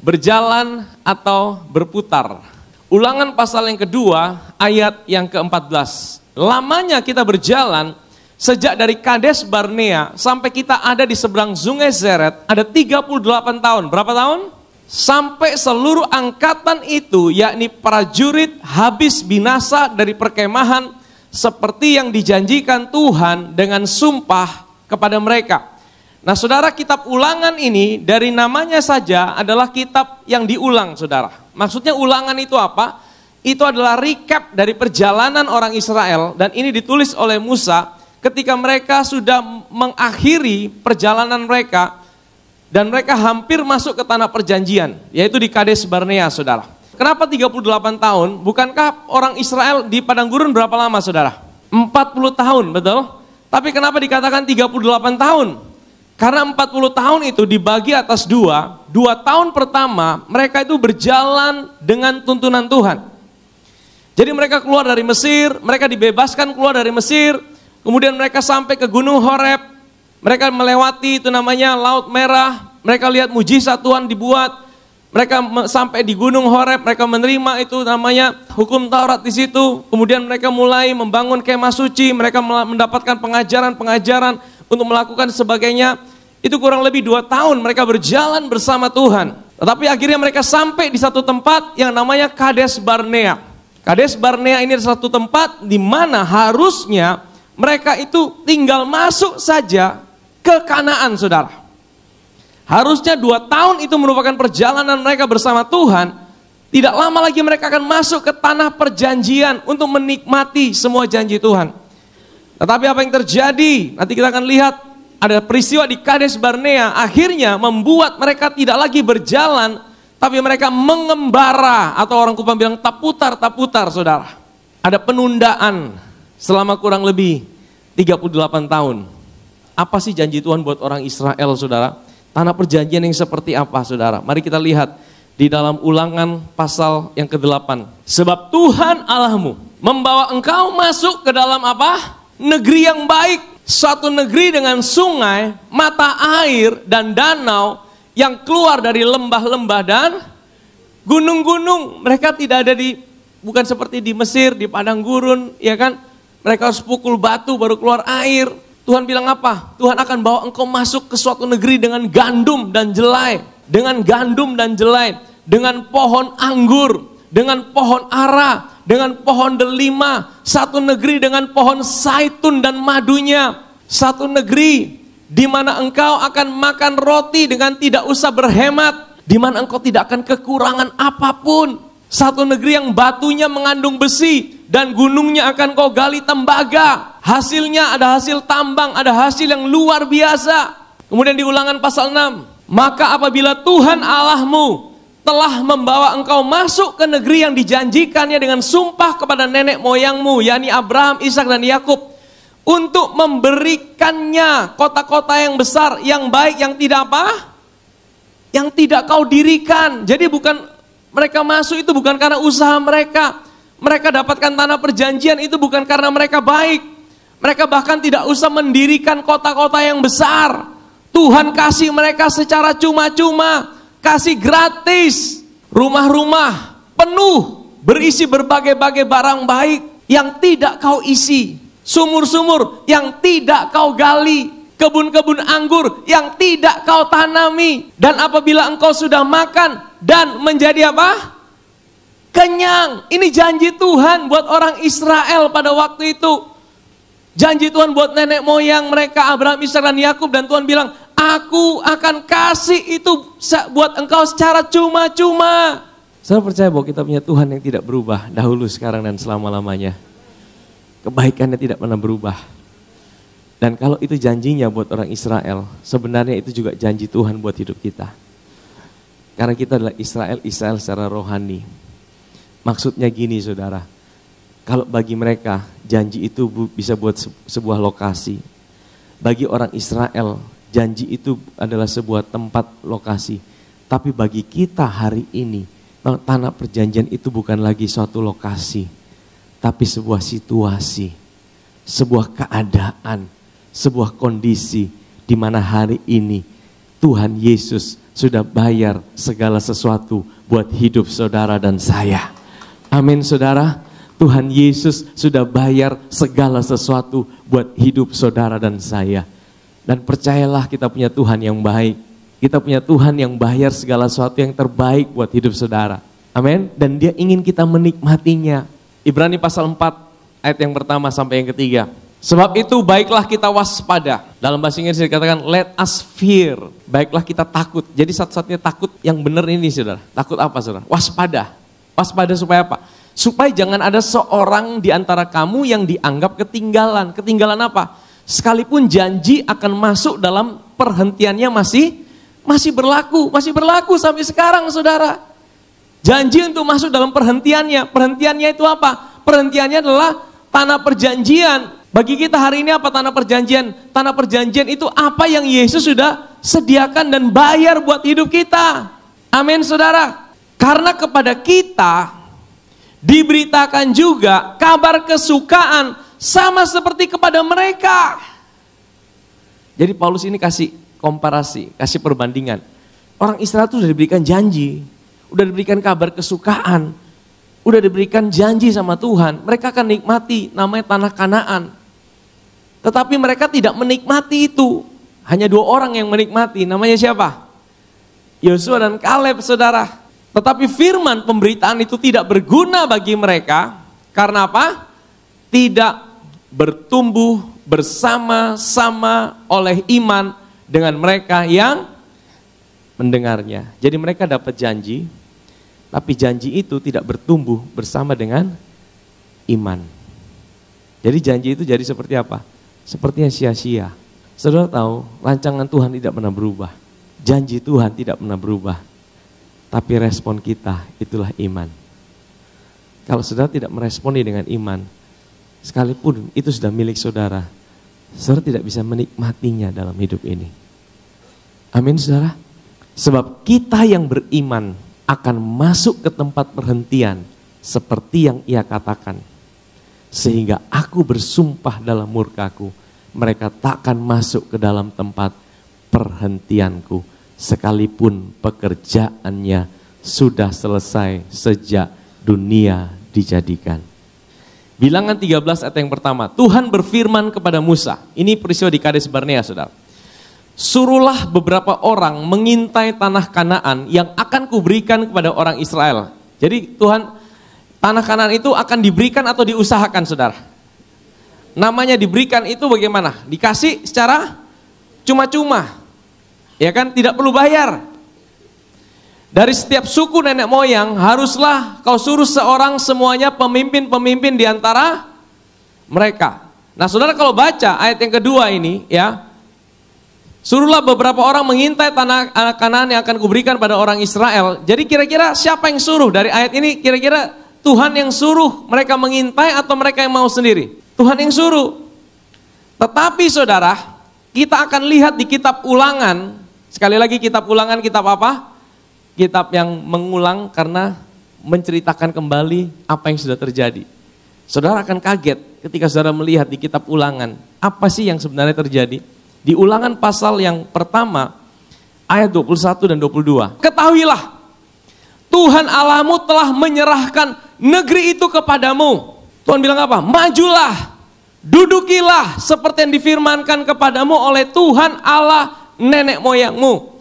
berjalan atau berputar. Ulangan pasal yang kedua, ayat yang ke-14. Lamanya kita berjalan sejak dari Kades Barnea sampai kita ada di seberang Sungai Zeret, ada 38 tahun. Berapa tahun? Sampai seluruh angkatan itu, yakni prajurit, habis binasa dari perkemahan seperti yang dijanjikan Tuhan dengan sumpah kepada mereka. Nah saudara, kitab ulangan ini dari namanya saja adalah kitab yang diulang saudara. Maksudnya ulangan itu apa? Itu adalah recap dari perjalanan orang Israel, dan ini ditulis oleh Musa ketika mereka sudah mengakhiri perjalanan mereka dan mereka hampir masuk ke tanah perjanjian, yaitu di Kades Barnea saudara. Kenapa 38 tahun? Bukankah orang Israel di padang gurun berapa lama saudara? 40 tahun, betul? Tapi kenapa dikatakan 38 tahun? Karena 40 tahun itu dibagi atas dua tahun pertama mereka itu berjalan dengan tuntunan Tuhan. Jadi mereka keluar dari Mesir, mereka dibebaskan keluar dari Mesir, kemudian mereka sampai ke Gunung Horeb, mereka melewati itu namanya Laut Merah, mereka lihat mujizat Tuhan dibuat. Mereka sampai di Gunung Horeb, mereka menerima itu namanya hukum Taurat di situ. Kemudian mereka mulai membangun kemah suci, mereka mendapatkan pengajaran-pengajaran untuk melakukan sebagainya. Itu kurang lebih 2 tahun mereka berjalan bersama Tuhan. Tetapi akhirnya mereka sampai di satu tempat yang namanya Kades Barnea. Kades Barnea ini adalah satu tempat di mana harusnya mereka itu tinggal masuk saja ke Kanaan saudara. Harusnya 2 tahun itu merupakan perjalanan mereka bersama Tuhan. Tidak lama lagi mereka akan masuk ke tanah perjanjian untuk menikmati semua janji Tuhan. Tetapi apa yang terjadi? Nanti kita akan lihat ada peristiwa di Kades Barnea. Akhirnya membuat mereka tidak lagi berjalan, tapi mereka mengembara, atau orang Kupang bilang taputar saudara. Ada penundaan selama kurang lebih 38 tahun. Apa sih janji Tuhan buat orang Israel saudara? Tanah perjanjian yang seperti apa saudara? Mari kita lihat di dalam Ulangan pasal yang ke-8. Sebab Tuhan Allahmu membawa engkau masuk ke dalam apa? Negeri yang baik. Suatu negeri dengan sungai, mata air dan danau yang keluar dari lembah-lembah dan gunung-gunung. Mereka tidak ada bukan seperti di Mesir, di padang gurun, ya kan? Mereka harus pukul batu baru keluar air. Tuhan bilang apa? Tuhan akan bawa engkau masuk ke suatu negeri dengan gandum dan jelai. Dengan gandum dan jelai. Dengan pohon anggur. Dengan pohon ara. Dengan pohon delima. Satu negeri dengan pohon zaitun dan madunya. Satu negeri di mana engkau akan makan roti dengan tidak usah berhemat. Di mana engkau tidak akan kekurangan apapun. Satu negeri yang batunya mengandung besi dan gunungnya akan kau gali tembaga. Hasilnya ada hasil tambang, ada hasil yang luar biasa. Kemudian di Ulangan pasal 6. Maka apabila Tuhan Allahmu telah membawa engkau masuk ke negeri yang dijanjikannya dengan sumpah kepada nenek moyangmu, yakni Abraham, Ishak dan Yakub, untuk memberikannya kota-kota yang besar, yang baik, yang tidak apa? Yang tidak kau dirikan. Jadi bukan mereka masuk itu bukan karena usaha mereka. Mereka dapatkan tanah perjanjian itu bukan karena mereka baik. Mereka bahkan tidak usah mendirikan kota-kota yang besar. Tuhan kasih mereka secara cuma-cuma, kasih gratis. Rumah-rumah penuh, berisi berbagai-bagai barang baik yang tidak kau isi. Sumur-sumur yang tidak kau gali. Kebun-kebun anggur yang tidak kau tanami. Dan apabila engkau sudah makan dan menjadi apa? Kenyang. Ini janji Tuhan buat orang Israel pada waktu itu. Janji Tuhan buat nenek moyang mereka, Abraham, Ishak dan Yakub. Dan Tuhan bilang, aku akan kasih itu buat engkau secara cuma-cuma. Saya percaya bahwa kita punya Tuhan yang tidak berubah dahulu, sekarang, dan selama-lamanya. Kebaikannya tidak pernah berubah. Dan kalau itu janjinya buat orang Israel, sebenarnya itu juga janji Tuhan buat hidup kita. Karena kita adalah Israel secara rohani. Maksudnya gini saudara, kalau bagi mereka janji itu bisa buat sebuah lokasi. Bagi orang Israel janji itu adalah sebuah tempat lokasi. Tapi bagi kita hari ini, tanah perjanjian itu bukan lagi suatu lokasi. Tapi sebuah situasi, sebuah keadaan, sebuah kondisi di mana hari ini Tuhan Yesus sudah bayar segala sesuatu buat hidup saudara dan saya. Amin saudara. Tuhan Yesus sudah bayar segala sesuatu buat hidup saudara dan saya. Dan percayalah kita punya Tuhan yang baik. Kita punya Tuhan yang bayar segala sesuatu yang terbaik buat hidup saudara. Amin. Dan Dia ingin kita menikmatinya. Ibrani pasal 4 ayat yang pertama sampai yang ketiga. Sebab itu baiklah kita waspada. Dalam bahasa Inggris dikatakan let us fear. Baiklah kita takut. Jadi satu-satunya takut yang benar ini saudara. Takut apa saudara? Waspada. Waspada supaya apa? Supaya jangan ada seorang di antara kamu yang dianggap ketinggalan. Ketinggalan apa? Sekalipun janji akan masuk dalam perhentiannya masih berlaku. Masih berlaku sampai sekarang saudara. Janji untuk masuk dalam perhentiannya. Perhentiannya itu apa? Perhentiannya adalah tanah perjanjian. Bagi kita hari ini apa tanah perjanjian? Tanah perjanjian itu apa yang Yesus sudah sediakan dan bayar buat hidup kita. Amin saudara. Karena kepada kita diberitakan juga kabar kesukaan sama seperti kepada mereka. Jadi Paulus ini kasih komparasi, kasih perbandingan. Orang Israel itu sudah diberikan janji, udah diberikan kabar kesukaan, udah diberikan janji sama Tuhan. Mereka akan nikmati namanya tanah Kanaan. Tetapi mereka tidak menikmati itu. Hanya 2 orang yang menikmati. Namanya siapa? Yosua dan Kaleb saudara. Tetapi firman pemberitaan itu tidak berguna bagi mereka. Karena apa? Tidak bertumbuh bersama-sama oleh iman dengan mereka yang mendengarnya. Jadi mereka dapat janji, tapi janji itu tidak bertumbuh bersama dengan iman. Jadi janji itu jadi seperti apa? Sepertinya sia-sia. Saudara tahu, rancangan Tuhan tidak pernah berubah. Janji Tuhan tidak pernah berubah. Tapi respon kita itulah iman. Kalau saudara tidak meresponi dengan iman, sekalipun itu sudah milik saudara, saudara tidak bisa menikmatinya dalam hidup ini. Amin saudara. Sebab kita yang beriman akan masuk ke tempat perhentian seperti yang Ia katakan. Sehingga aku bersumpah dalam murkaku, mereka takkan masuk ke dalam tempat perhentianku. Sekalipun pekerjaannya sudah selesai sejak dunia dijadikan. Bilangan 13 ayat yang pertama, Tuhan berfirman kepada Musa. Ini peristiwa di Kades Barnea saudara. Suruhlah beberapa orang mengintai tanah Kanaan yang akan kuberikan kepada orang Israel. Jadi Tuhan, tanah Kanaan itu akan diberikan atau diusahakan saudara? Namanya diberikan itu bagaimana? Dikasih secara cuma-cuma. Ya kan, tidak perlu bayar. Dari setiap suku nenek moyang haruslah kau suruh seorang semuanya pemimpin-pemimpin di antara mereka. Nah saudara kalau baca ayat yang kedua ini ya, suruhlah beberapa orang mengintai tanah Kanaan yang akan kuberikan pada orang Israel. Jadi kira-kira siapa yang suruh? Dari ayat ini kira-kira Tuhan yang suruh mereka mengintai atau mereka yang mau sendiri? Tuhan yang suruh. Tetapi saudara, kita akan lihat di kitab Ulangan. Sekali lagi kitab Ulangan, kitab apa? Kitab yang mengulang karena menceritakan kembali apa yang sudah terjadi. Saudara akan kaget ketika saudara melihat di kitab Ulangan, apa sih yang sebenarnya terjadi? Di Ulangan pasal yang pertama, ayat 21 dan 22. Ketahuilah, Tuhan Allahmu telah menyerahkan negeri itu kepadamu. Tuhan bilang apa? Majulah, dudukilah seperti yang difirmankan kepadamu oleh Tuhan Allah nenek moyangmu.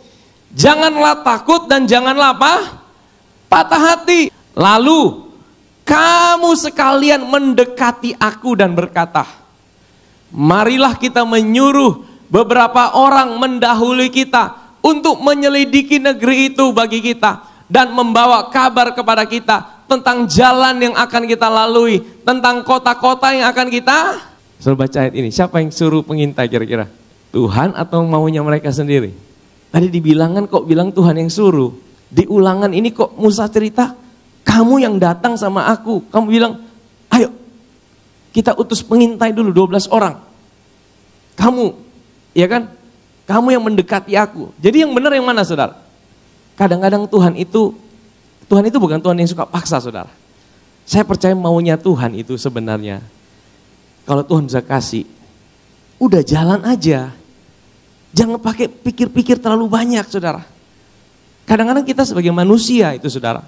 Janganlah takut dan janganlah apa? Patah hati. Lalu kamu sekalian mendekati aku dan berkata, marilah kita menyuruh beberapa orang mendahului kita untuk menyelidiki negeri itu bagi kita dan membawa kabar kepada kita tentang jalan yang akan kita lalui, tentang kota-kota yang akan kita. Suruh baca ayat ini, siapa yang suruh pengintai kira-kira? Tuhan atau maunya mereka sendiri? Tadi di Bilangan kok bilang Tuhan yang suruh. Di Ulangan ini kok Musa cerita, kamu yang datang sama aku. Kamu bilang, ayo kita utus pengintai dulu 12 orang. Kamu, ya kan? Kamu yang mendekati aku. Jadi yang benar yang mana saudara? Kadang-kadang Tuhan itu bukan Tuhan yang suka paksa saudara. Saya percaya maunya Tuhan itu sebenarnya. Kalau Tuhan bisa kasih, udah jalan aja. Jangan pakai pikir-pikir terlalu banyak, saudara. Kadang-kadang kita sebagai manusia itu, saudara.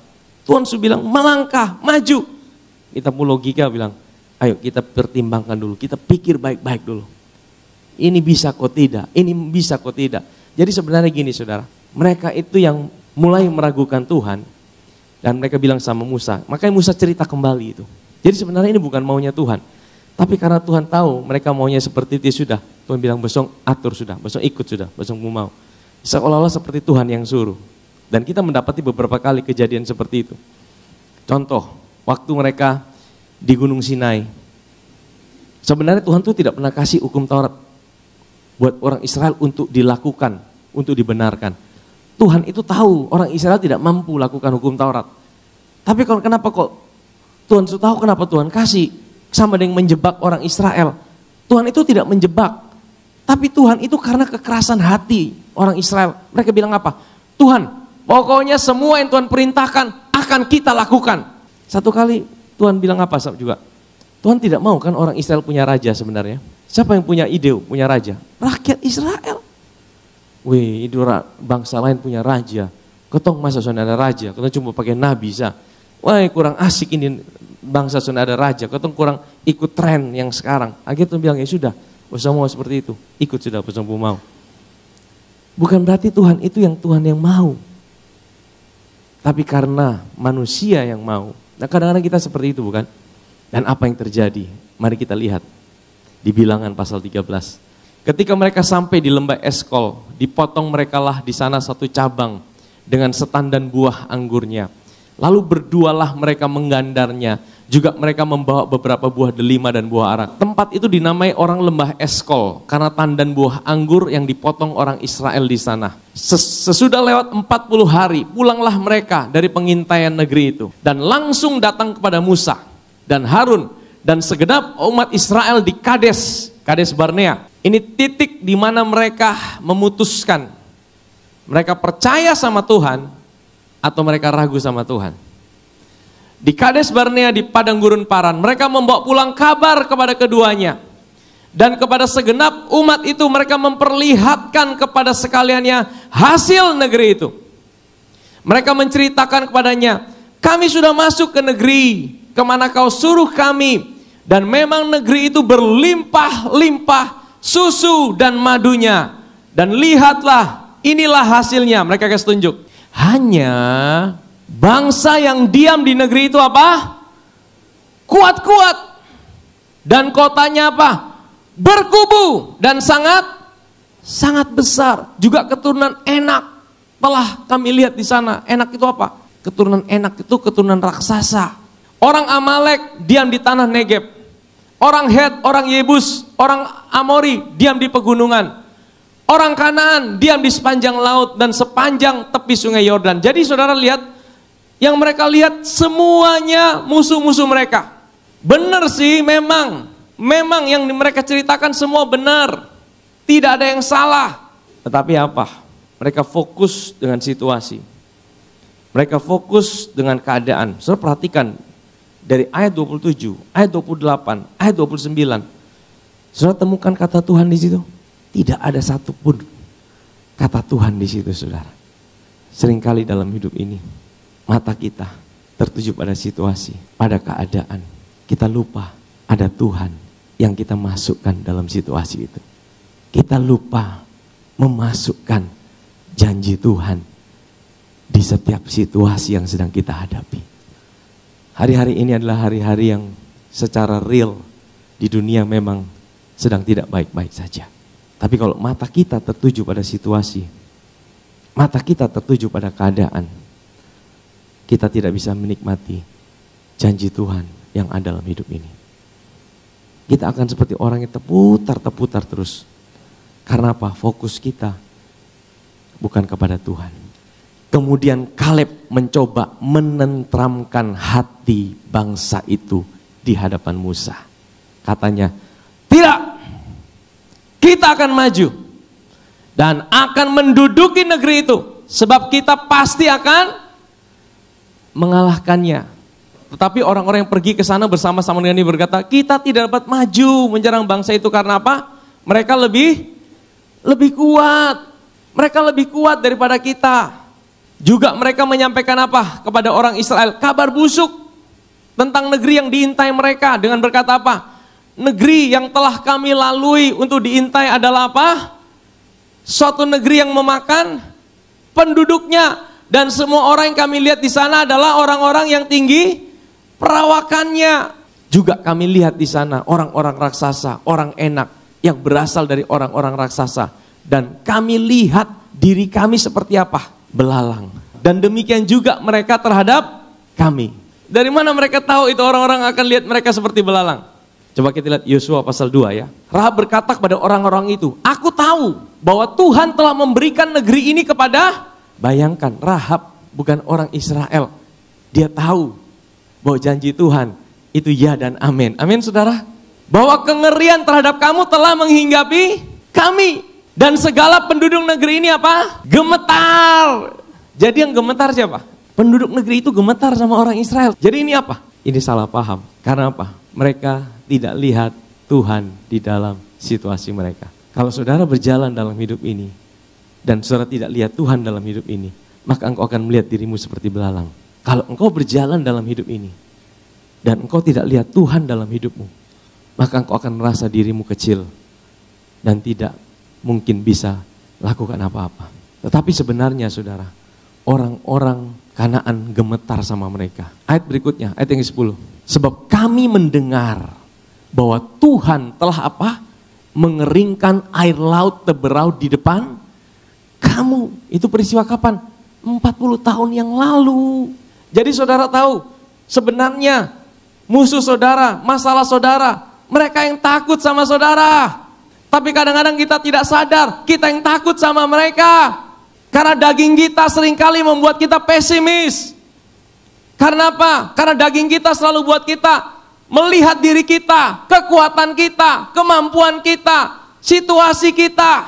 Tuhan sudah bilang melangkah, maju. Kita pun logika bilang, ayo kita pertimbangkan dulu, kita pikir baik-baik dulu. Ini bisa kok tidak, ini bisa kok tidak. Jadi sebenarnya gini, saudara. Mereka itu yang mulai meragukan Tuhan. Dan mereka bilang sama Musa, makanya Musa cerita kembali itu. Jadi sebenarnya ini bukan maunya Tuhan. Tapi karena Tuhan tahu mereka maunya seperti itu, sudah. Tuhan bilang, besok atur sudah, besok ikut sudah, besok mau. Seolah-olah seperti Tuhan yang suruh. Dan kita mendapati beberapa kali kejadian seperti itu. Contoh, waktu mereka di Gunung Sinai. Sebenarnya Tuhan itu tidak pernah kasih hukum Taurat buat orang Israel untuk dilakukan, untuk dibenarkan. Tuhan itu tahu orang Israel tidak mampu lakukan hukum Taurat. Tapi kenapa kok Tuhan itu tahu kenapa Tuhan kasih, sama dengan menjebak orang Israel. Tuhan itu tidak menjebak. Tapi Tuhan itu karena kekerasan hati orang Israel. Mereka bilang apa? Tuhan, pokoknya semua yang Tuhan perintahkan akan kita lakukan. Satu kali Tuhan bilang apa juga? Tuhan tidak mau kan orang Israel punya raja sebenarnya. Siapa yang punya ide punya raja? Rakyat Israel. Wih, itu bangsa lain punya raja. Ketong masa sudah ada raja, ketong cuma pakai nabi sah. Wah, kurang asik ini bangsa sudah ada raja, ketong kurang ikut tren yang sekarang. Akhirnya Tuhan bilang, ya sudah, usah mau seperti itu, ikut sudah, usah mau. Bukan berarti Tuhan itu yang Tuhan yang mau. Tapi karena manusia yang mau. Nah, kadang-kadang kita seperti itu, bukan? Dan apa yang terjadi? Mari kita lihat di Bilangan pasal 13. Ketika mereka sampai di lembah Eskol, dipotong merekalah di sana satu cabang dengan setandan buah anggurnya. Lalu berdualah mereka menggandarnya. Juga mereka membawa beberapa buah delima dan buah arak. Tempat itu dinamai orang lembah Eskol karena tandan buah anggur yang dipotong orang Israel di sana. Sesudah lewat 40 hari, pulanglah mereka dari pengintaian negeri itu. Dan langsung datang kepada Musa dan Harun dan segenap umat Israel di Kades Barnea. Ini titik di mana mereka memutuskan. Mereka percaya sama Tuhan atau mereka ragu sama Tuhan. Di Kades Barnea di padang gurun Paran, mereka membawa pulang kabar kepada keduanya. Dan kepada segenap umat itu mereka memperlihatkan kepada sekaliannya hasil negeri itu. Mereka menceritakan kepadanya, kami sudah masuk ke negeri kemana kau suruh kami. Dan memang negeri itu berlimpah-limpah susu dan madunya. Dan lihatlah, inilah hasilnya. Mereka kasih tunjuk. Hanya bangsa yang diam di negeri itu apa? Kuat-kuat. Dan kotanya apa? Berkubu dan sangat besar. Juga keturunan Enak telah kami lihat di sana. Enak itu apa? Keturunan Enak itu keturunan raksasa. Orang Amalek diam di tanah Negeb. Orang Het, orang Yebus, orang Amori diam di pegunungan. Orang Kanaan diam di sepanjang laut dan sepanjang tepi sungai Yordan. Jadi saudara lihat, yang mereka lihat semuanya musuh-musuh mereka. Benar sih, memang yang mereka ceritakan semua benar. Tidak ada yang salah. Tetapi apa? Mereka fokus dengan situasi. Mereka fokus dengan keadaan. Saudara perhatikan dari ayat 27, ayat 28, ayat 29. Saudara temukan kata Tuhan di situ? Tidak ada satupun kata Tuhan di situ, saudara. Seringkali dalam hidup ini mata kita tertuju pada situasi, pada keadaan. Kita lupa ada Tuhan yang kita masukkan dalam situasi itu. Kita lupa memasukkan janji Tuhan di setiap situasi yang sedang kita hadapi. Hari-hari ini adalah hari-hari yang secara real di dunia memang sedang tidak baik-baik saja. Tapi kalau mata kita tertuju pada situasi, mata kita tertuju pada keadaan, kita tidak bisa menikmati janji Tuhan yang ada dalam hidup ini. Kita akan seperti orang yang terputar terus. Karena apa? Fokus kita bukan kepada Tuhan. Kemudian Kaleb mencoba menenteramkan hati bangsa itu di hadapan Musa. Katanya, tidak, kita akan maju dan akan menduduki negeri itu. Sebab kita pasti akan mengalahkannya. Tetapi orang-orang yang pergi ke sana bersama-sama dengan dia berkata, kita tidak dapat maju menyerang bangsa itu karena apa? Mereka lebih kuat. Mereka lebih kuat daripada kita. Juga mereka menyampaikan apa kepada orang Israel? Kabar busuk tentang negeri yang diintai mereka dengan berkata apa? Negeri yang telah kami lalui untuk diintai adalah apa? Suatu negeri yang memakan penduduknya, dan semua orang yang kami lihat di sana adalah orang-orang yang tinggi perawakannya. Juga kami lihat di sana orang-orang raksasa, orang enak yang berasal dari orang-orang raksasa. Dan kami lihat diri kami seperti apa? Belalang. Dan demikian juga mereka terhadap kami. Dari mana mereka tahu itu orang-orang akan lihat mereka seperti belalang? Coba kita lihat Yosua pasal 2 ya. Rahab berkata kepada orang-orang itu, aku tahu bahwa Tuhan telah memberikan negeri ini kepada, bayangkan Rahab bukan orang Israel. Dia tahu bahwa janji Tuhan itu ya dan amin. Amin saudara. Bahwa kengerian terhadap kamu telah menghinggapi kami. Dan segala penduduk negeri ini apa? Gemetar. Jadi yang gemetar siapa? Penduduk negeri itu gemetar sama orang Israel. Jadi ini apa? Ini salah paham. Karena apa? Mereka tidak lihat Tuhan di dalam situasi mereka. Kalau saudara berjalan dalam hidup ini dan saudara tidak lihat Tuhan dalam hidup ini, maka engkau akan melihat dirimu seperti belalang. Kalau engkau berjalan dalam hidup ini dan engkau tidak lihat Tuhan dalam hidupmu, maka engkau akan merasa dirimu kecil dan tidak mungkin bisa lakukan apa-apa. Tetapi sebenarnya saudara, orang-orang Kanaan gemetar sama mereka. Ayat berikutnya, ayat yang ke-10. Sebab kami mendengar bahwa Tuhan telah apa? Mengeringkan air laut Teberau di depan kamu. Itu peristiwa kapan? 40 tahun yang lalu. Jadi saudara tahu, sebenarnya musuh saudara, masalah saudara, mereka yang takut sama saudara. Tapi kadang-kadang kita tidak sadar, kita yang takut sama mereka. Karena daging kita seringkali membuat kita pesimis. Karena apa? Karena daging kita selalu buat kita melihat diri kita, kekuatan kita, kemampuan kita, situasi kita.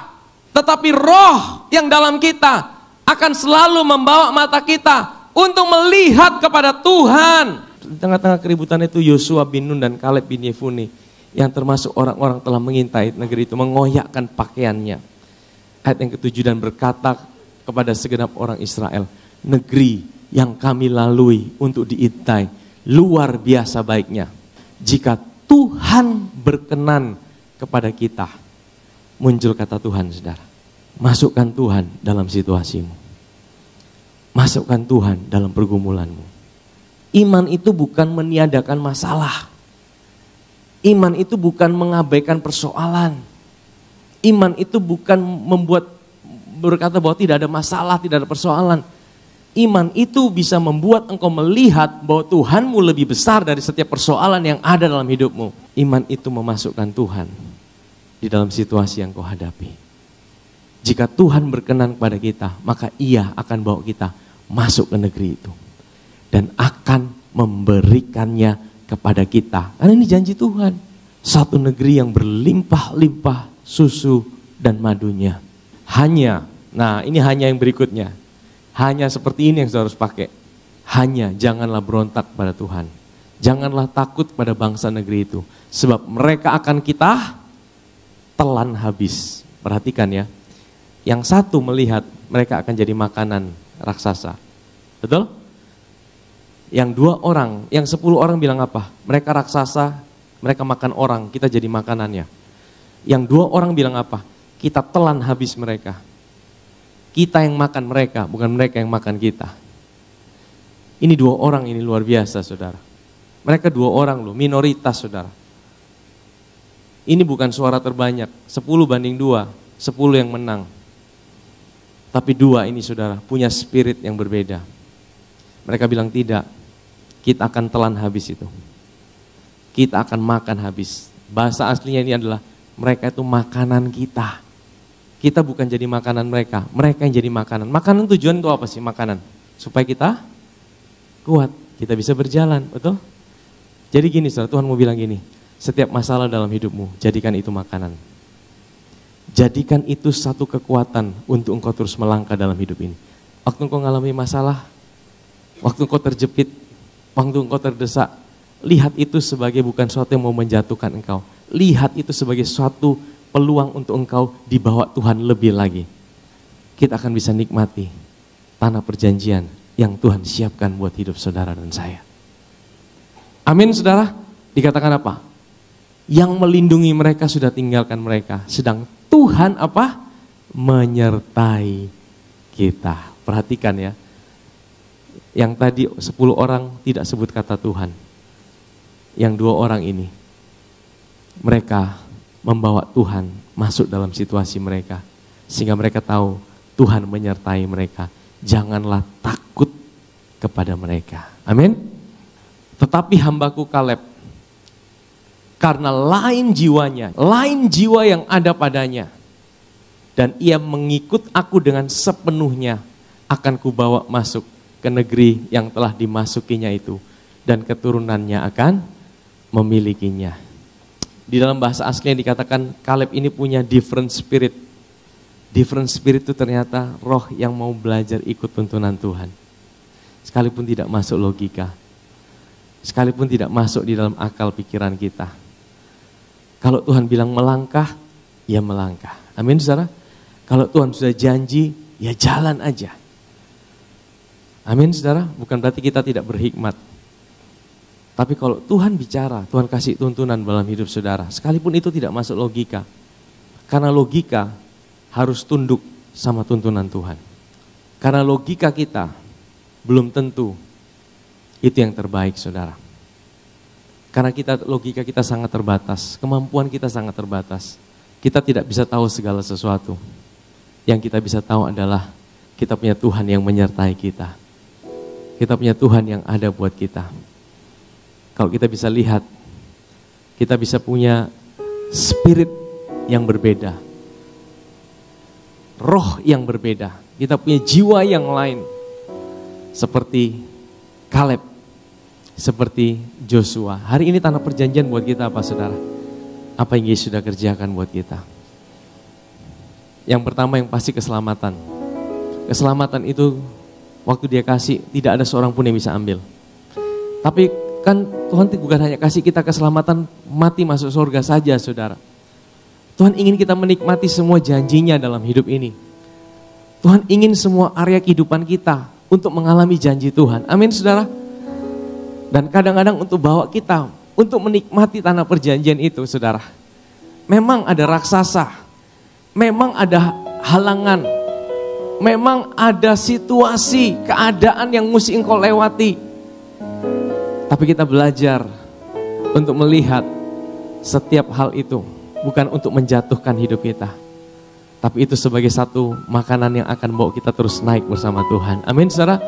Tetapi roh yang dalam kita akan selalu membawa mata kita untuk melihat kepada Tuhan. Di tengah-tengah keributan itu Yosua bin Nun dan Kaleb bin Yefune yang termasuk orang-orang telah mengintai negeri itu mengoyakkan pakaiannya. Ayat yang ke-7, dan berkata kepada segenap orang Israel, negeri yang kami lalui untuk diintai luar biasa baiknya. Jika Tuhan berkenan kepada kita, muncul kata Tuhan saudara, masukkan Tuhan dalam situasimu. Masukkan Tuhan dalam pergumulanmu. Iman itu bukan meniadakan masalah. Iman itu bukan mengabaikan persoalan. Iman itu bukan berkata bahwa tidak ada masalah, tidak ada persoalan. Iman itu bisa membuat engkau melihat bahwa Tuhanmu lebih besar dari setiap persoalan yang ada dalam hidupmu. Iman itu memasukkan Tuhan di dalam situasi yang kau hadapi. Jika Tuhan berkenan kepada kita, maka Ia akan bawa kita masuk ke negeri itu. Dan akan memberikannya kepada kita. Karena ini janji Tuhan. Satu negeri yang berlimpah-limpah susu dan madunya. Hanya, nah ini hanya yang berikutnya. Hanya seperti ini yang saudara harus pakai. Hanya janganlah berontak pada Tuhan. Janganlah takut pada bangsa negeri itu. Sebab mereka akan kita telan habis. Perhatikan ya. Yang satu melihat mereka akan jadi makanan raksasa. Betul? Yang 2 orang, yang 10 orang bilang apa? Mereka raksasa, mereka makan orang, kita jadi makanannya. Yang 2 orang bilang apa? Kita telan habis mereka. Kita yang makan mereka, bukan mereka yang makan kita. Ini 2 orang ini luar biasa saudara. Mereka 2 orang loh, minoritas saudara. Ini bukan suara terbanyak, 10 banding 2, 10 yang menang. Tapi 2 ini saudara, punya spirit yang berbeda. Mereka bilang tidak, kita akan telan habis itu. Kita akan makan habis. Bahasa aslinya ini adalah mereka itu makanan kita. Kita bukan jadi makanan mereka, mereka yang jadi makanan. Makanan tujuan itu apa sih makanan? Supaya kita kuat, kita bisa berjalan, betul? Jadi gini saudara, Tuhan mau bilang gini, setiap masalah dalam hidupmu, jadikan itu makanan. Jadikan itu satu kekuatan untuk engkau terus melangkah dalam hidup ini. Waktu engkau mengalami masalah, waktu engkau terjepit, waktu engkau terdesak, lihat itu sebagai bukan sesuatu yang mau menjatuhkan engkau. Lihat itu sebagai suatu peluang untuk engkau dibawa Tuhan lebih lagi. Kita akan bisa nikmati tanah perjanjian yang Tuhan siapkan buat hidup saudara dan saya. Amin saudara. Dikatakan apa? Yang melindungi mereka sudah tinggalkan mereka. Sedang Tuhan apa? Menyertai kita. Perhatikan ya. Yang tadi 10 orang tidak sebut kata Tuhan. Yang 2 orang ini. Mereka membawa Tuhan masuk dalam situasi mereka. Sehingga mereka tahu Tuhan menyertai mereka. Janganlah takut kepada mereka. Amin. Tetapi hambaku Kaleb, karena lain jiwanya, lain jiwa yang ada padanya, dan ia mengikut aku dengan sepenuhnya, akan kubawa masuk ke negeri yang telah dimasukinya itu, dan keturunannya akan memilikinya. Di dalam bahasa aslinya dikatakan Kaleb ini punya different spirit. Different spirit itu ternyata roh yang mau belajar ikut tuntunan Tuhan. Sekalipun tidak masuk logika. Sekalipun tidak masuk di dalam akal pikiran kita. Kalau Tuhan bilang melangkah, ya melangkah. Amin saudara. Kalau Tuhan sudah janji, ya jalan aja. Amin saudara. Bukan berarti kita tidak berhikmat. Tapi kalau Tuhan bicara, Tuhan kasih tuntunan dalam hidup saudara. Sekalipun itu tidak masuk logika. Karena logika harus tunduk sama tuntunan Tuhan. Karena logika kita belum tentu itu yang terbaik saudara. Karena logika kita sangat terbatas, kemampuan kita sangat terbatas. Kita tidak bisa tahu segala sesuatu. Yang kita bisa tahu adalah kita punya Tuhan yang menyertai kita. Kita punya Tuhan yang ada buat kita. Kalau kita bisa lihat, kita bisa punya spirit yang berbeda. Roh yang berbeda. Kita punya jiwa yang lain. Seperti Kaleb, seperti Joshua. Hari ini tanah perjanjian buat kita apa saudara? Apa yang Yesus sudah kerjakan buat kita? Yang pertama yang pasti keselamatan. Keselamatan itu waktu dia kasih tidak ada seorang pun yang bisa ambil. Tapi kan Tuhan bukan hanya kasih kita keselamatan mati masuk surga saja saudara. Tuhan ingin kita menikmati semua janjinya dalam hidup ini. Tuhan ingin semua area kehidupan kita untuk mengalami janji Tuhan. Amin saudara. Dan kadang-kadang untuk bawa kita untuk menikmati tanah perjanjian itu saudara. Memang ada raksasa. Memang ada halangan. Memang ada situasi, keadaan yang mesti engkau lewati. Tapi kita belajar untuk melihat setiap hal itu. Bukan untuk menjatuhkan hidup kita. Tapi itu sebagai satu makanan yang akan bawa kita terus naik bersama Tuhan. Amin saudara.